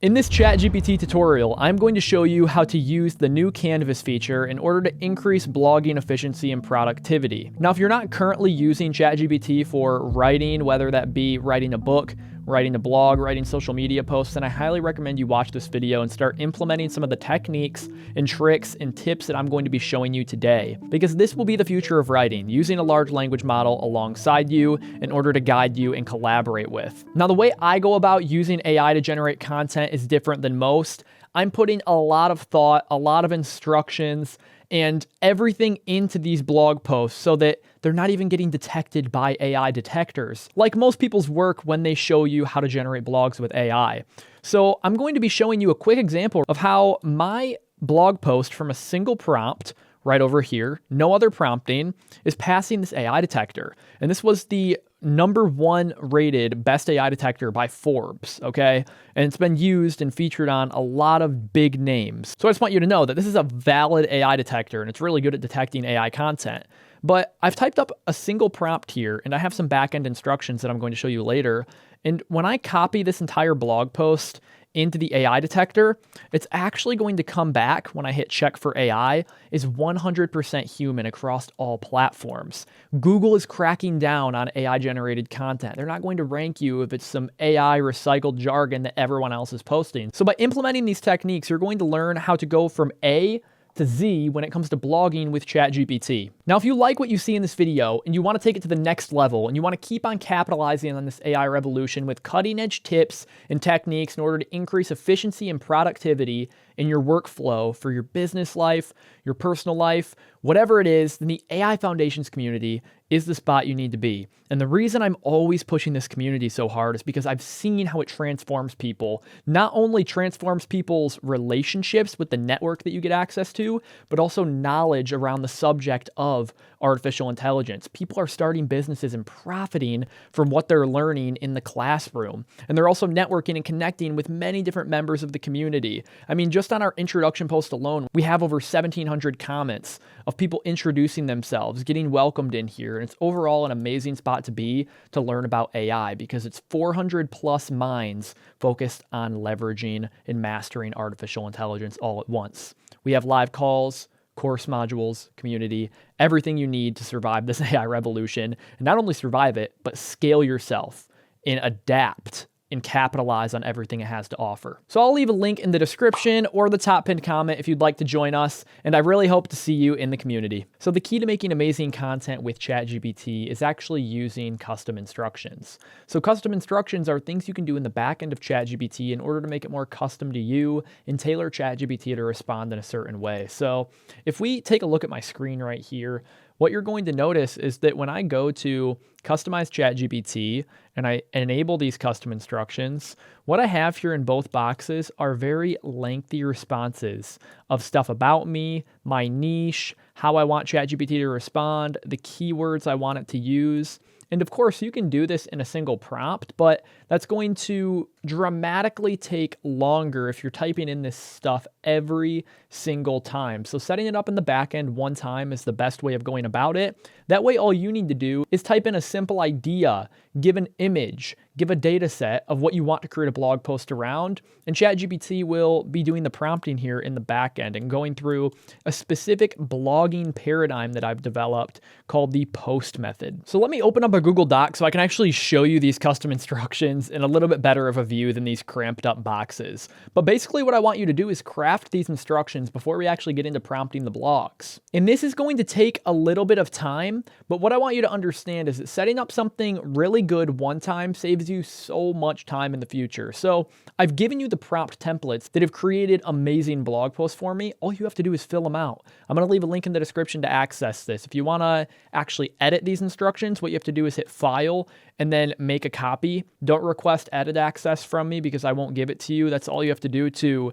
In this ChatGPT tutorial, I'm going to show you how to use the new Canvas feature in order to increase blogging efficiency and productivity. Now, if you're not currently using ChatGPT for writing, whether that be writing a book, writing a blog, writing social media posts, then I highly recommend you watch this video and start implementing some of the techniques and tricks and tips that I'm going to be showing you today, because this will be the future of writing, using a large language model alongside you in order to guide you and collaborate with. Now, the way I go about using AI to generate content is different than most. I'm putting a lot of thought, a lot of instructions, and everything into these blog posts so that they're not even getting detected by AI detectors, like most people's work when they show you how to generate blogs with AI. So I'm going to be showing you a quick example of how my blog post from a single prompt right over here, no other prompting, is passing this AI detector. And this was the #1 rated best AI detector by Forbes, okay? And it's been used and featured on a lot of big names. So I just want you to know that this is a valid AI detector and it's really good at detecting AI content. But I've typed up a single prompt here and I have some backend instructions that I'm going to show you later. And when I copy this entire blog post into the AI detector, it's actually going to come back when I hit check for AI is 100% human across all platforms. Google is cracking down on AI generated content. They're not going to rank you if it's some AI recycled jargon that everyone else is posting. So by implementing these techniques, you're going to learn how to go from A to Z when it comes to blogging with ChatGPT. Now, if you like what you see in this video and you want to take it to the next level and you want to keep on capitalizing on this AI revolution with cutting edge tips and techniques in order to increase efficiency and productivity in your workflow for your business life, your personal life, whatever it is, then the AI Foundations community is the spot you need to be. And the reason I'm always pushing this community so hard is because I've seen how it transforms people. Not only transforms people's relationships with the network that you get access to, but also knowledge around the subject of artificial intelligence. People are starting businesses and profiting from what they're learning in the classroom. And they're also networking and connecting with many different members of the community. I mean, just on our introduction post alone, we have over 1,700 comments of people introducing themselves, getting welcomed in here. And it's overall an amazing spot to be to learn about AI because it's 400 plus minds focused on leveraging and mastering artificial intelligence all at once. We have live calls, course modules, community, everything you need to survive this AI revolution. And not only survive it, but scale yourself and adapt and capitalize on everything it has to offer. So I'll leave a link in the description or the top pinned comment if you'd like to join us, and I really hope to see you in the community. So the key to making amazing content with ChatGPT is actually using custom instructions. So custom instructions are things you can do in the back end of ChatGPT in order to make it more custom to you and tailor ChatGPT to respond in a certain way. So if we take a look at my screen right here, what you're going to notice is that when I go to customize ChatGPT and I enable these custom instructions, what I have here in both boxes are very lengthy responses of stuff about me, my niche, how I want ChatGPT to respond, the keywords I want it to use. And of course, you can do this in a single prompt, but that's going to dramatically take longer if you're typing in this stuff every single time. So setting it up in the back end one time is the best way of going about it. That way, all you need to do is type in a simple idea, give an image, give a data set of what you want to create a blog post around, and ChatGPT will be doing the prompting here in the back end and going through a specific blogging paradigm that I've developed called the post method. So let me open up a Google Doc so I can actually show you these custom instructions in a little bit better of a view than these cramped up boxes. But basically what I want you to do is craft these instructions before we actually get into prompting the blogs. And this is going to take a little bit of time, but what I want you to understand is that setting up something really good one time saves you so much time in the future. So I've given you the prompt templates that have created amazing blog posts for me. All you have to do is fill them out. I'm going to leave a link in the description to access this. If you want to actually edit these instructions, what you have to do is hit File and then make a copy. Don't request edit access from me because I won't give it to you. That's all you have to do to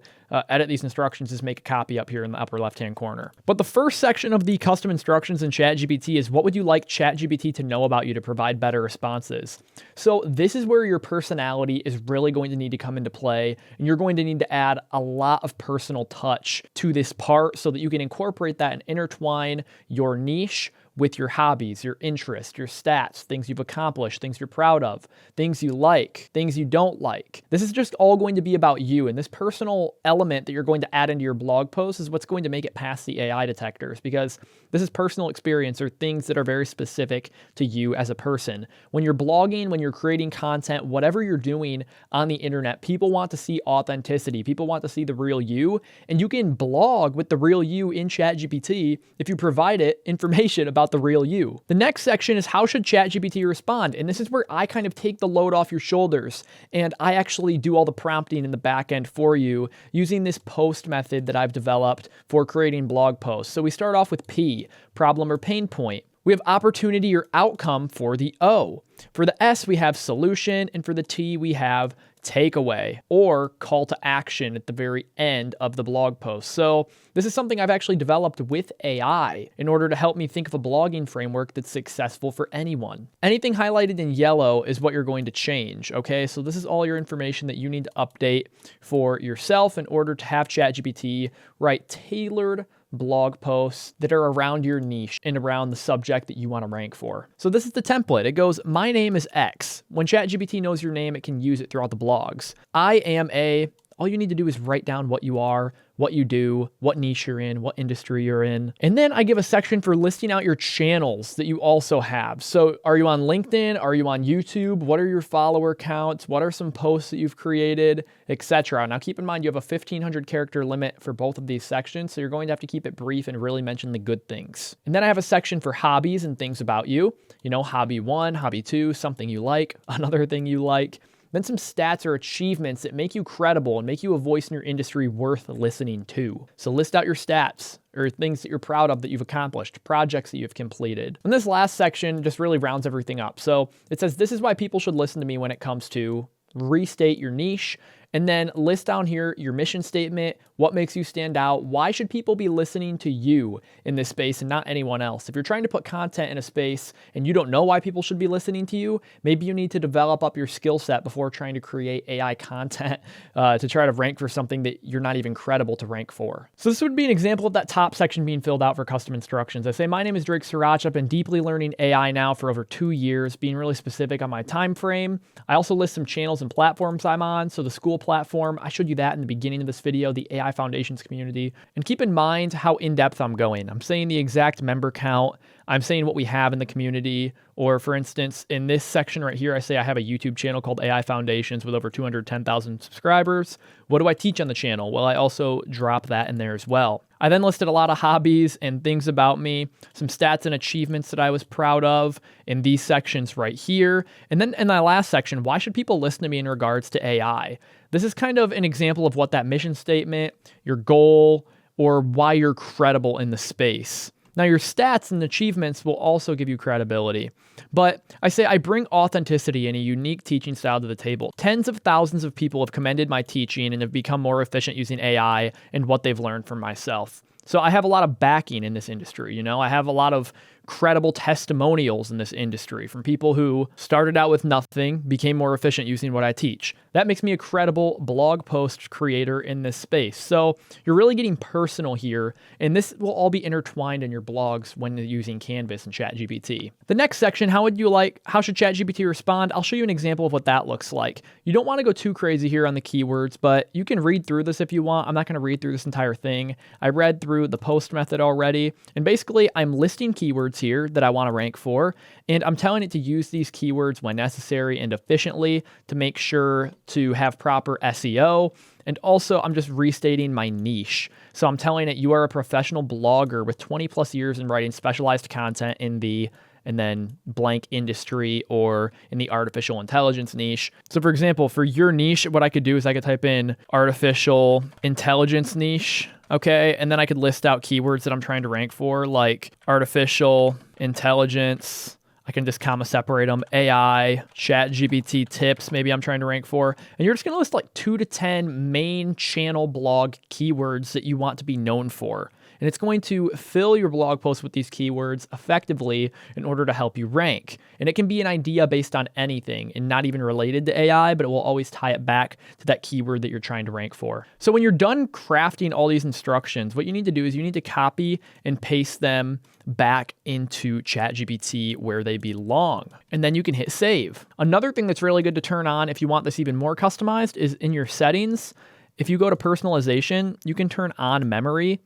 edit these instructions is make a copy up here in the upper left-hand corner. But the first section of the custom instructions in ChatGPT is what would you like ChatGPT to know about you to provide better responses? So this is where your personality is really going to need to come into play, and you're going to need to add a lot of personal touch to this part so that you can incorporate that and intertwine your niche with your hobbies, your interests, your stats, things you've accomplished, things you're proud of, things you like, things you don't like. This is just all going to be about you. And this personal element that you're going to add into your blog post is what's going to make it past the AI detectors, because this is personal experience or things that are very specific to you as a person. When you're blogging, when you're creating content, whatever you're doing on the internet, people want to see authenticity. People want to see the real you, and you can blog with the real you in ChatGPT if you provide it information about the real you. The next section is how should ChatGPT respond? And this is where I kind of take the load off your shoulders, and I actually do all the prompting in the back end for you using this post method that I've developed for creating blog posts. So we start off with P, problem or pain point. We have opportunity or outcome for the O. For the S, we have solution, and for the T, we have takeaway or call to action at the very end of the blog post. So this is something I've actually developed with AI in order to help me think of a blogging framework that's successful for anyone. Anything highlighted in yellow is what you're going to change, okay? So this is all your information that you need to update for yourself in order to have ChatGPT write tailored blog posts that are around your niche and around the subject that you want to rank for. So this is the template. It goes, my name is X. When ChatGPT knows your name, it can use it throughout the blogs. I am a, all you need to do is write down what you are, what you do, what niche you're in, what industry you're in. And then I give a section for listing out your channels that you also have. So are you on LinkedIn? Are you on YouTube? What are your follower counts? What are some posts that you've created, etc. Now keep in mind you have a 1,500 character limit for both of these sections, so you're going to have to keep it brief and really mention the good things. And then I have a section for hobbies and things about you. You know, hobby 1, hobby 2, something you like, another thing you like. Then some stats or achievements that make you credible and make you a voice in your industry worth listening to. So list out your stats or things that you're proud of that you've accomplished, projects that you've completed. And this last section just really rounds everything up. So it says, this is why people should listen to me when it comes to restate your niche, and then list down here your mission statement, what makes you stand out, why should people be listening to you in this space and not anyone else. If you're trying to put content in a space and you don't know why people should be listening to you, maybe you need to develop up your skill set before trying to create AI content to try to rank for something that you're not even credible to rank for. So this would be an example of that top section being filled out for custom instructions. I say, my name is Drake Sriracha. I've been deeply learning AI now for over 2 years, being really specific on my time frame. I also list some channels and platforms I'm on. So the school platform, I showed you that in the beginning of this video, the AI Foundations community. And keep in mind how in-depth I'm going. I'm saying the exact member count. I'm saying what we have in the community. Or for instance, in this section right here, I say I have a YouTube channel called AI Foundations with over 210,000 subscribers. What do I teach on the channel? Well, I also drop that in there as well. I then listed a lot of hobbies and things about me, some stats and achievements that I was proud of in these sections right here. And then in my last section, why should people listen to me in regards to AI? This is kind of an example of what that mission statement, your goal, or why you're credible in the space. Now, your stats and achievements will also give you credibility. But I say I bring authenticity and a unique teaching style to the table. Tens of thousands of people have commended my teaching and have become more efficient using AI and what they've learned from myself. So I have a lot of backing in this industry, you know? I have a lot of credible testimonials in this industry from people who started out with nothing, became more efficient using what I teach. That makes me a credible blog post creator in this space. So you're really getting personal here, and this will all be intertwined in your blogs when you're using Canvas and ChatGPT. The next section, how should ChatGPT respond? I'll show you an example of what that looks like. You don't want to go too crazy here on the keywords, but you can read through this if you want. I'm not going to read through this entire thing. I read through the post method already, and basically I'm listing keywords here that I want to rank for, and I'm telling it to use these keywords when necessary and efficiently to make sure to have proper SEO. And also I'm just restating my niche. So I'm telling it you are a professional blogger with 20 plus years in writing specialized content in the and then blank industry or in the artificial intelligence niche. So for example, for your niche, what I could do is I could type in artificial intelligence niche, okay? And then I could list out keywords that I'm trying to rank for, like artificial intelligence. I can just comma separate them, AI, ChatGPT tips, maybe I'm trying to rank for. And you're just gonna list like 2 to 10 main channel blog keywords that you want to be known for. And it's going to fill your blog post with these keywords effectively in order to help you rank. And it can be an idea based on anything and not even related to AI, but it will always tie it back to that keyword that you're trying to rank for. So when you're done crafting all these instructions, what you need to do is you need to copy and paste them back into ChatGPT where they belong. And then you can hit save. Another thing that's really good to turn on if you want this even more customized is in your settings. If you go to personalization, you can turn on memory.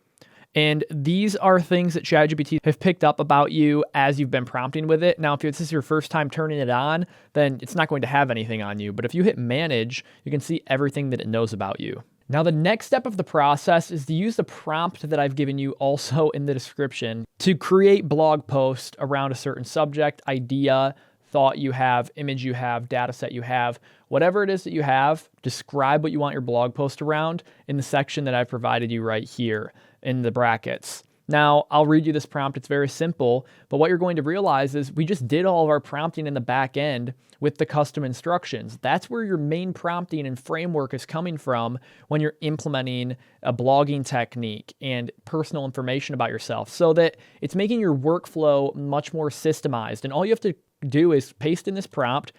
And these are things that ChatGPT have picked up about you as you've been prompting with it. Now, if this is your first time turning it on, then it's not going to have anything on you. But if you hit manage, you can see everything that it knows about you. Now, the next step of the process is to use the prompt that I've given you also in the description to create blog posts around a certain subject, idea, thought you have, image you have, data set you have, whatever it is that you have, describe what you want your blog post around in the section that I've provided you right here in the brackets. Now, I'll read you this prompt. It's very simple, but what you're going to realize is we just did all of our prompting in the back end with the custom instructions. That's where your main prompting and framework is coming from when you're implementing a blogging technique and personal information about yourself, so that it's making your workflow much more systemized. And all you have to do is paste in this prompt,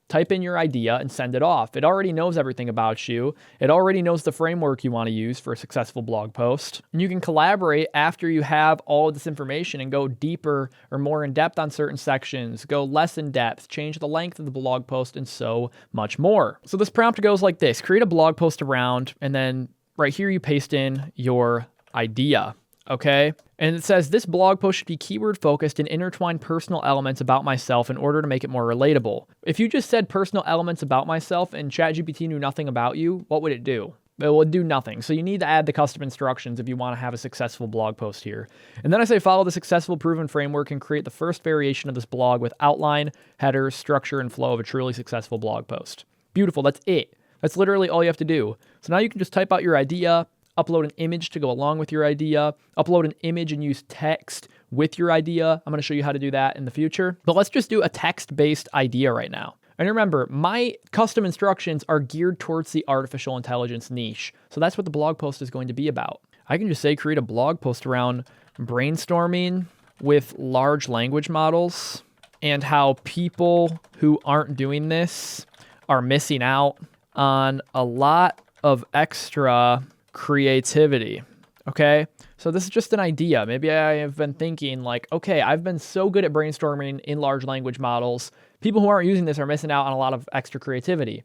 type in your idea, and send it off. It already knows everything about you. It already knows the framework you want to use for a successful blog post. And you can collaborate after you have all of this information and go deeper or more in depth on certain sections, go less in depth, change the length of the blog post, and so much more. So this prompt goes like this: create a blog post around, and then right here you paste in your idea. Okay. And it says this blog post should be keyword focused and intertwine personal elements about myself in order to make it more relatable. If you just said personal elements about myself and ChatGPT knew nothing about you, what would it do? It would do nothing. So you need to add the custom instructions if you want to have a successful blog post here. And then I say follow the successful proven framework and create the first variation of this blog with outline, headers, structure, and flow of a truly successful blog post. Beautiful. That's it. That's literally all you have to do. So now you can just type out your idea, upload an image to go along with your idea, upload an image and use text with your idea. I'm going to show you how to do that in the future. But let's just do a text-based idea right now. And remember, my custom instructions are geared towards the artificial intelligence niche. So that's what the blog post is going to be about. I can just say create a blog post around brainstorming with large language models and how people who aren't doing this are missing out on a lot of extra creativity. Okay. So this is just an idea. Maybe I have been thinking like, okay, I've been so good at brainstorming in large language models. People who aren't using this are missing out on a lot of extra creativity.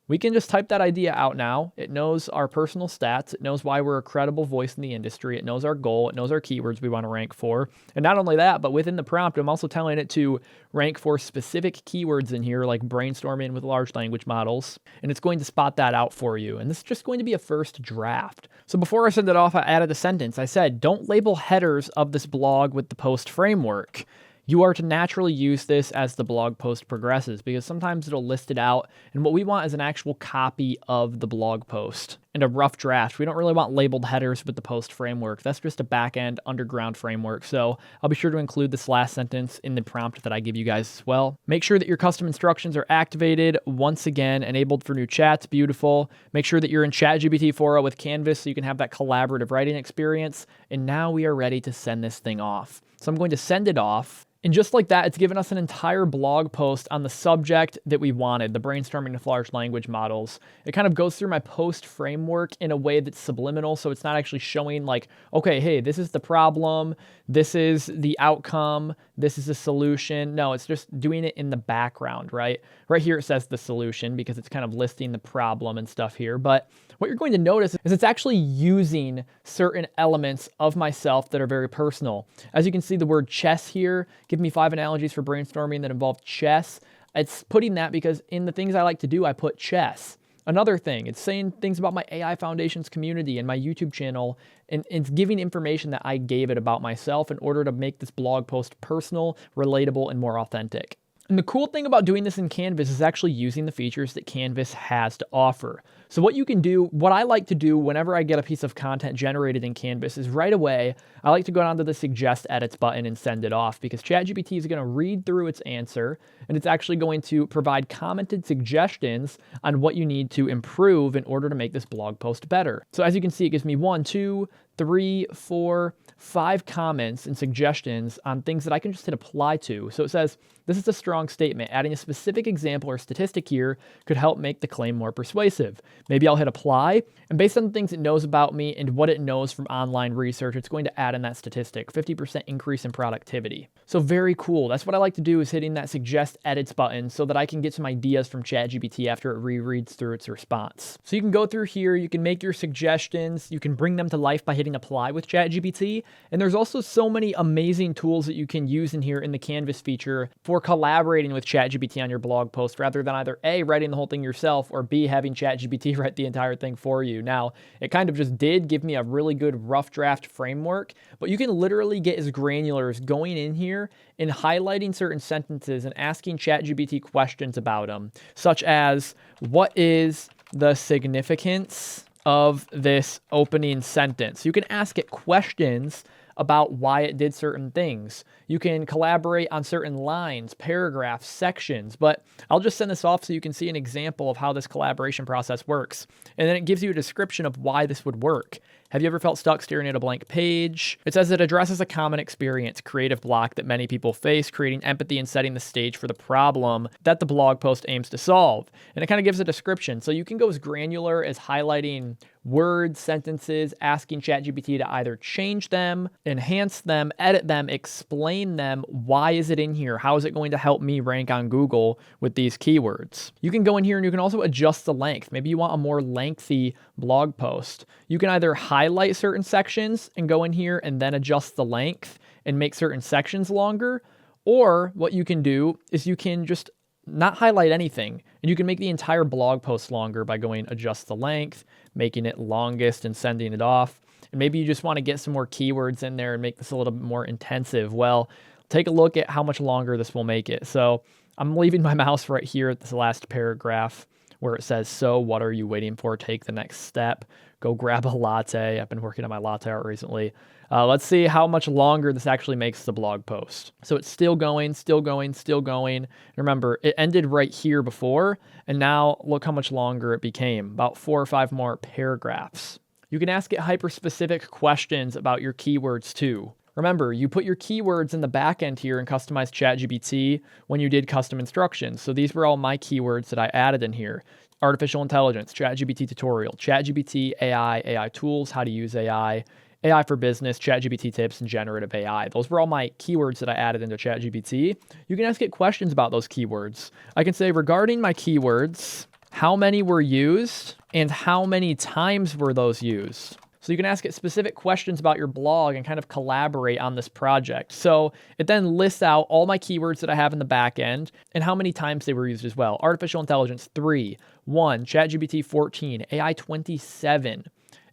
We can just type that idea out now. It knows our personal stats. It knows why we're a credible voice in the industry. It knows our goal. It knows our keywords we want to rank for. And not only that, but within the prompt, I'm also telling it to rank for specific keywords in here, like brainstorming with large language models. And it's going to spot that out for you. And this is just going to be a first draft. So before I send it off, I added a sentence. I said, don't label headers of this blog with the post framework. You are to naturally use this as the blog post progresses, because sometimes it'll list it out. And what we want is an actual copy of the blog post and a rough draft. We don't really want labeled headers with the post framework. That's just a back-end underground framework. So I'll be sure to include this last sentence in the prompt that I give you guys as well. Make sure that your custom instructions are activated. Once again, enabled for new chats. Beautiful. Make sure that you're in ChatGPT 4.0 with Canvas so you can have that collaborative writing experience. And now we are ready to send this thing off. So I'm going to send it off. And just like that, it's given us an entire blog post on the subject that we wanted, the brainstorming with large language models. It kind of goes through my post framework in a way that's subliminal, so it's not actually showing like, okay, hey, this is the problem, this is the outcome, this is the solution. No, it's just doing it in the background, right? Right here it says the solution because it's kind of listing the problem and stuff here. But what you're going to notice is it's actually using certain elements of myself that are very personal. As you can see, the word chess here, give me 5 analogies for brainstorming that involve chess. It's putting that because in the things I like to do, I put chess. Another thing, it's saying things about my AI Foundations community and my YouTube channel, and it's giving information that I gave it about myself in order to make this blog post personal, relatable, and more authentic. And the cool thing about doing this in Canvas is actually using the features that Canvas has to offer. So what you can do, what I like to do whenever I get a piece of content generated in Canvas is right away, I like to go down to the suggest edits button and send it off, because ChatGPT is going to read through its answer and it's actually going to provide commented suggestions on what you need to improve in order to make this blog post better. So as you can see, it gives me 1, 2, 3, 4, 5 comments and suggestions on things that I can just hit apply to. So it says, this is a strong statement. Adding a specific example or statistic here could help make the claim more persuasive. Maybe I'll hit apply, and based on the things it knows about me and what it knows from online research, it's going to add in that statistic, 50% increase in productivity. So very cool. That's what I like to do, is hitting that suggest edits button so that I can get some ideas from ChatGPT after it rereads through its response. So you can go through here, you can make your suggestions, you can bring them to life by hitting apply with ChatGPT. And there's also so many amazing tools that you can use in here in the Canvas feature for collaborating with ChatGPT on your blog post, rather than either A, writing the whole thing yourself, or B, having ChatGPT write the entire thing for you. Now, it kind of just did give me a really good rough draft framework, but you can literally get as granular as going in here and highlighting certain sentences and asking ChatGPT questions about them, such as, what is the significance of this opening sentence? You can ask it questions about why it did certain things. You can collaborate on certain lines, paragraphs, sections, but I'll just send this off so you can see an example of how this collaboration process works. And then it gives you a description of why this would work. Have you ever felt stuck staring at a blank page? It says it addresses a common experience, creative block that many people face, creating empathy and setting the stage for the problem that the blog post aims to solve. And it kind of gives a description. So you can go as granular as highlighting words, sentences, asking ChatGPT to either change them, enhance them, edit them, explain them. Why is it in here? How is it going to help me rank on Google with these keywords? You can go in here and you can also adjust the length. Maybe you want a more lengthy blog post. You can either highlight certain sections and go in here and then adjust the length and make certain sections longer. Or what you can do is you can just not highlight anything, and you can make the entire blog post longer by going adjust the length, making it longest and sending it off. And maybe you just want to get some more keywords in there and make this a little bit more intensive. Well, take a look at how much longer this will make it. So I'm leaving my mouse right here at this last paragraph where it says, so what are you waiting for? Take the next step. Go grab a latte. I've been working on my latte art recently. Let's see how much longer this actually makes the blog post. So it's still going, still going, still going. And remember, it ended right here before, and now look how much longer it became, about 4 or 5 more paragraphs. You can ask it hyper-specific questions about your keywords too. Remember, you put your keywords in the back end here and customized ChatGPT when you did custom instructions. So these were all my keywords that I added in here. Artificial intelligence, ChatGPT tutorial, ChatGPT AI, AI tools, how to use AI, AI for business, ChatGPT tips, and generative AI. Those were all my keywords that I added into ChatGPT. You can ask it questions about those keywords. I can say, regarding my keywords, how many were used and how many times were those used? So you can ask it specific questions about your blog and kind of collaborate on this project. So it then lists out all my keywords that I have in the back end and how many times they were used as well. Artificial intelligence, 3, 1, ChatGPT 14, AI 27,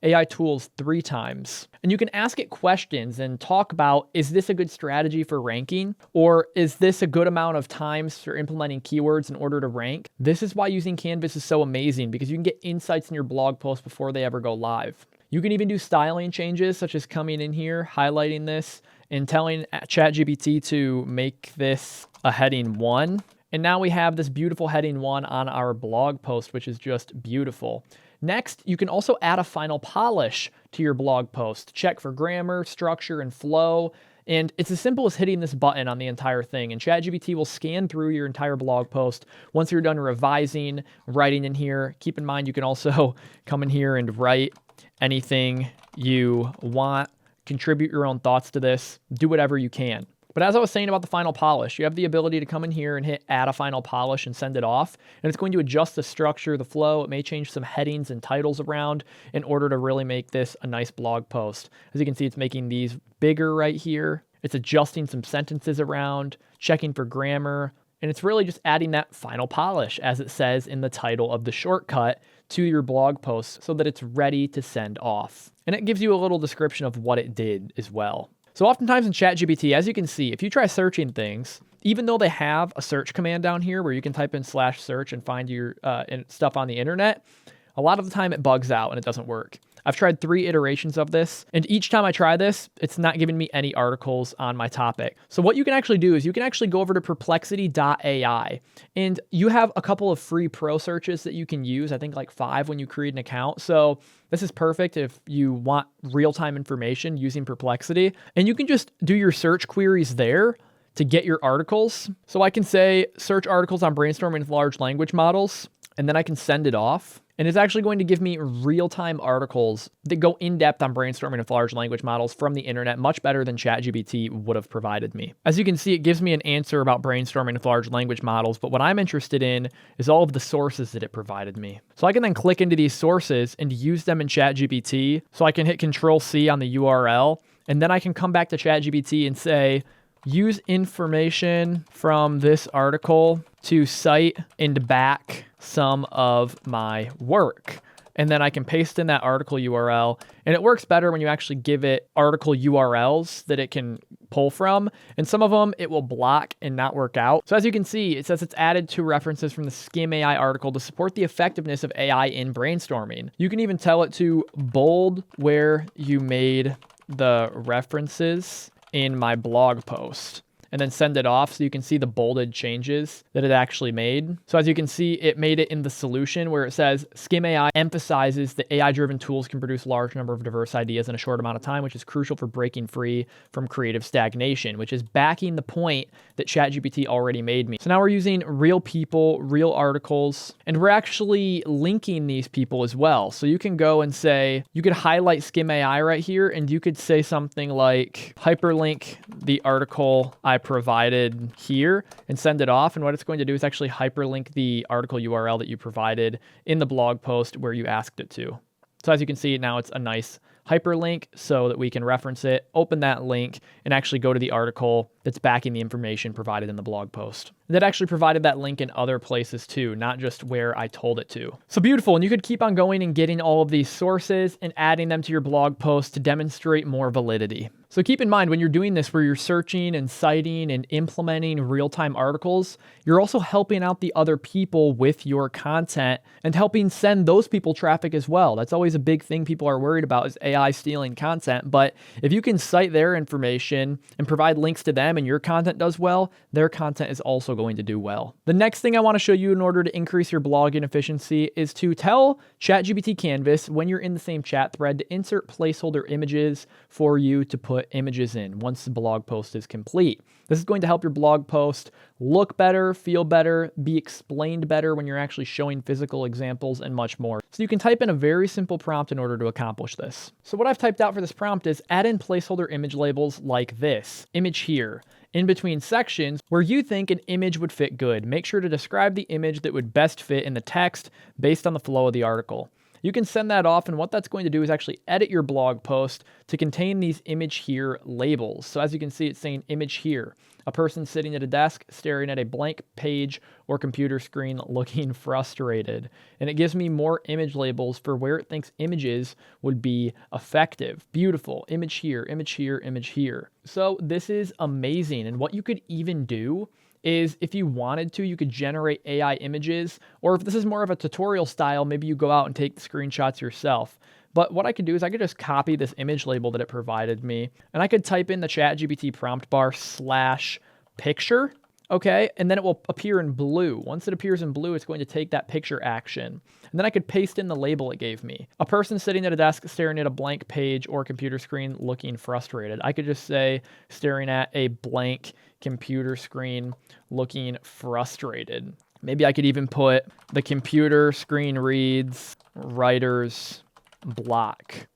AI tools 3 times. And you can ask it questions and talk about, is this a good strategy for ranking? Or is this a good amount of times for implementing keywords in order to rank? This is why using Canvas is so amazing, because you can get insights in your blog posts before they ever go live. You can even do styling changes, such as coming in here, highlighting this, and telling ChatGPT to make this a heading 1. And now we have this beautiful heading 1 on our blog post, which is just beautiful. Next, you can also add a final polish to your blog post. Check for grammar, structure, and flow. And it's as simple as hitting this button on the entire thing. And ChatGPT will scan through your entire blog post. Once you're done revising, writing in here, keep in mind you can also come in here and write anything you want, contribute your own thoughts to this, do whatever you can. But as I was saying about the final polish, you have the ability to come in here and hit add a final polish and send it off. And it's going to adjust the structure, the flow. It may change some headings and titles around in order to really make this a nice blog post. As you can see, it's making these bigger right here. It's adjusting some sentences around, checking for grammar, and it's really just adding that final polish, as it says in the title of the shortcut, to your blog post so that it's ready to send off. And it gives you a little description of what it did as well. So oftentimes in ChatGPT, as you can see, if you try searching things, even though they have a search command down here where you can type in /search and find your stuff on the internet, a lot of the time it bugs out and it doesn't work. I've tried 3 iterations of this, and each time I try this, it's not giving me any articles on my topic. So what you can actually do is you can actually go over to perplexity.ai, and you have a couple of free pro searches that you can use, I think like 5 when you create an account. So this is perfect if you want real-time information using Perplexity, and you can just do your search queries there to get your articles. So I can say search articles on brainstorming with large language models, and then I can send it off. And it's actually going to give me real-time articles that go in depth on brainstorming with large language models from the internet, much better than ChatGPT would have provided me. As you can see, it gives me an answer about brainstorming with large language models, but what I'm interested in is all of the sources that it provided me. So I can then click into these sources and use them in ChatGPT. So I can hit Control-C on the URL, and then I can come back to ChatGPT and say, use information from this article to cite and back some of my work. And then I can paste in that article URL. And it works better when you actually give it article URLs that it can pull from. And some of them it will block and not work out. So as you can see, it says it's added 2 references from the Skim AI article to support the effectiveness of AI in brainstorming. You can even tell it to bold where you made the references in my blog post, and then send it off so you can see the bolded changes that it actually made. So as you can see, it made it in the solution where it says Skim AI emphasizes that AI-driven tools can produce a large number of diverse ideas in a short amount of time, which is crucial for breaking free from creative stagnation, which is backing the point that ChatGPT already made me. So now we're using real people, real articles, and we're actually linking these people as well. So you can go and say, you could highlight Skim AI right here, and you could say something like hyperlink the article I provided here and send it off. And what it's going to do is actually hyperlink the article URL that you provided in the blog post where you asked it to. So as you can see, now it's a nice hyperlink so that we can reference it, open that link, and actually go to the article that's backing the information provided in the blog post. That actually provided that link in other places too, not just where I told it to. So beautiful, and you could keep on going and getting all of these sources and adding them to your blog post to demonstrate more validity. So keep in mind when you're doing this where you're searching and citing and implementing real-time articles, you're also helping out the other people with your content and helping send those people traffic as well. That's always a big thing people are worried about is AI stealing content. But if you can cite their information and provide links to them and your content does well, their content is also going to do well. The next thing I want to show you in order to increase your blogging efficiency is to tell ChatGPT Canvas when you're in the same chat thread to insert placeholder images for you to put images in once the blog post is complete. This is going to help your blog post look better, feel better, be explained better when you're actually showing physical examples and much more. So you can type in a very simple prompt in order to accomplish this. So what I've typed out for this prompt is add in placeholder image labels like this, image here, in between sections where you think an image would fit good. Make sure to describe the image that would best fit in the text based on the flow of the article. You can send that off, and what that's going to do is actually edit your blog post to contain these image here labels. So as you can see, it's saying image here, a person sitting at a desk staring at a blank page or computer screen looking frustrated. And it gives me more image labels for where it thinks images would be effective. Beautiful, image here, image here, image here. So this is amazing. And what you could even do is if you wanted to, you could generate AI images, or if this is more of a tutorial style, maybe you go out and take the screenshots yourself. But what I could do is I could just copy this image label that it provided me, and I could type in the ChatGPT prompt bar /picture, okay? And then it will appear in blue. Once it appears in blue, it's going to take that picture action. And then I could paste in the label it gave me. A person sitting at a desk staring at a blank page or computer screen looking frustrated. I could just say staring at a blank computer screen looking frustrated. Maybe I could even put the computer screen reads writer's block.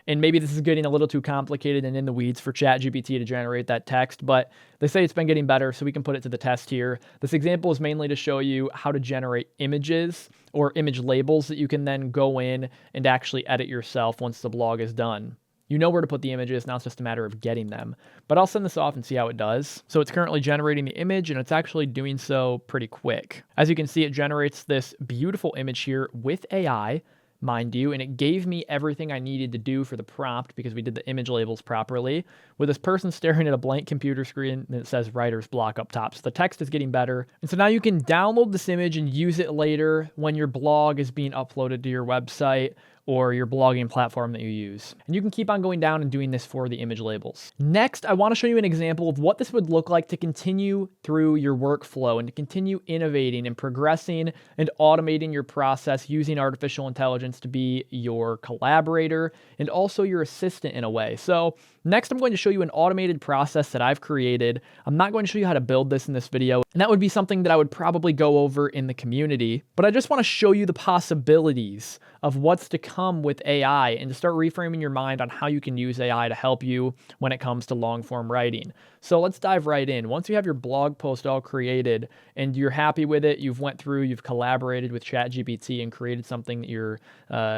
And maybe this is getting a little too complicated and in the weeds for ChatGPT to generate that text, but they say it's been getting better, so we can put it to the test here. This example is mainly to show you how to generate images or image labels that you can then go in and actually edit yourself once the blog is done. You know where to put the images, now it's just a matter of getting them. But I'll send this off and see how it does. So it's currently generating the image, and it's actually doing so pretty quick. As you can see, it generates this beautiful image here with AI, mind you, and it gave me everything I needed to do for the prompt because we did the image labels properly, with this person staring at a blank computer screen and it says writer's block up top. So the text is getting better. And so now you can download this image and use it later when your blog is being uploaded to your website or your blogging platform that you use. And you can keep on going down and doing this for the image labels. Next, I want to show you an example of what this would look like to continue through your workflow and to continue innovating and progressing and automating your process using artificial intelligence to be your collaborator and also your assistant in a way. So next, I'm going to show you an automated process that I've created. I'm not going to show you how to build this in this video, and that would be something that I would probably go over in the community, but I just want to show you the possibilities of what's to come with AI and to start reframing your mind on how you can use AI to help you when it comes to long form writing. So let's dive right in. Once you have your blog post all created and you're happy with it, you've went through, you've collaborated with ChatGPT and created something that you're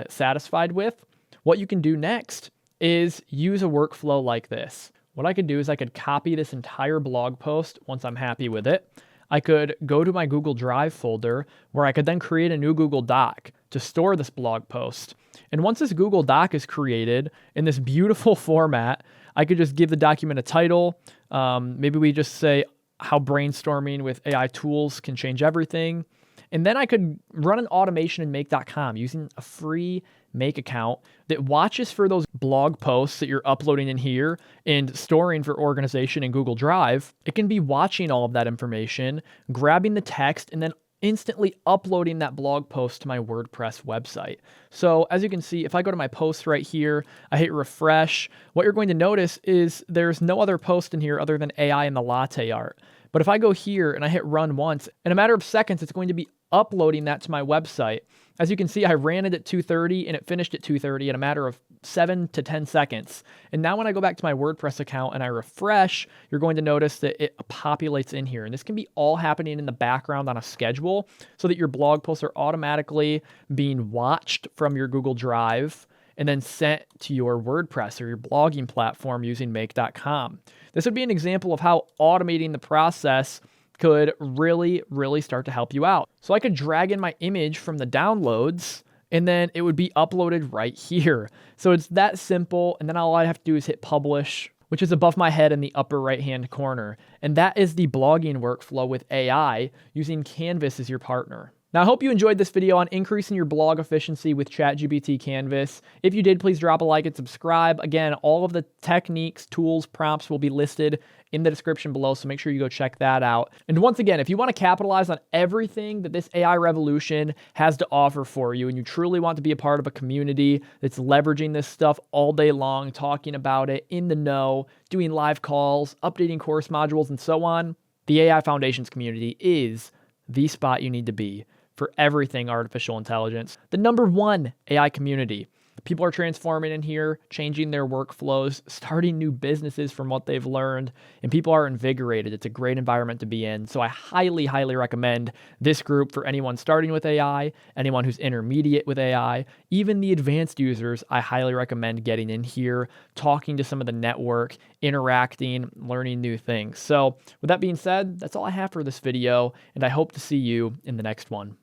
satisfied with, what you can do next is use a workflow like this. What I could do is I could copy this entire blog post once I'm happy with it. I could go to my Google Drive folder where I could then create a new Google Doc to store this blog post. And once this Google Doc is created in this beautiful format, I could just give the document a title. Maybe we just say how brainstorming with AI tools can change everything. And then I could run an automation in make.com using a free Make account that watches for those blog posts that you're uploading in here and storing for organization in Google Drive. It can be watching all of that information, grabbing the text, and then instantly uploading that blog post to my WordPress website. So as you can see, if I go to my post right here, I hit refresh, what you're going to notice is there's no other post in here other than AI and the latte art. But if I go here and I hit run once, in a matter of seconds, it's going to be uploading that to my website. As you can see, I ran it at 2:30 and it finished at 2:30 in a matter of 7 to 10 seconds. And now when I go back to my WordPress account and I refresh, you're going to notice that it populates in here. And this can be all happening in the background on a schedule so that your blog posts are automatically being watched from your Google Drive and then sent to your WordPress or your blogging platform using make.com. This would be an example of how automating the process could really, really start to help you out. So I could drag in my image from the downloads and then it would be uploaded right here. So it's that simple. And then all I have to do is hit publish, which is above my head in the upper right-hand corner. And that is the blogging workflow with AI using Canvas as your partner. Now, I hope you enjoyed this video on increasing your blog efficiency with ChatGPT Canvas. If you did, please drop a like and subscribe. Again, all of the techniques, tools, prompts will be listed in the description below, so make sure you go check that out. And once again, if you want to capitalize on everything that this AI revolution has to offer for you, and you truly want to be a part of a community that's leveraging this stuff all day long, talking about it, in the know, doing live calls, updating course modules, and so on, the AI Foundations community is the spot you need to be for everything artificial intelligence. The #1 AI community. People are transforming in here, changing their workflows, starting new businesses from what they've learned, and people are invigorated. It's a great environment to be in. So I highly, highly recommend this group for anyone starting with AI, anyone who's intermediate with AI, even the advanced users. I highly recommend getting in here, talking to some of the network, interacting, learning new things. So with that being said, that's all I have for this video, and I hope to see you in the next one.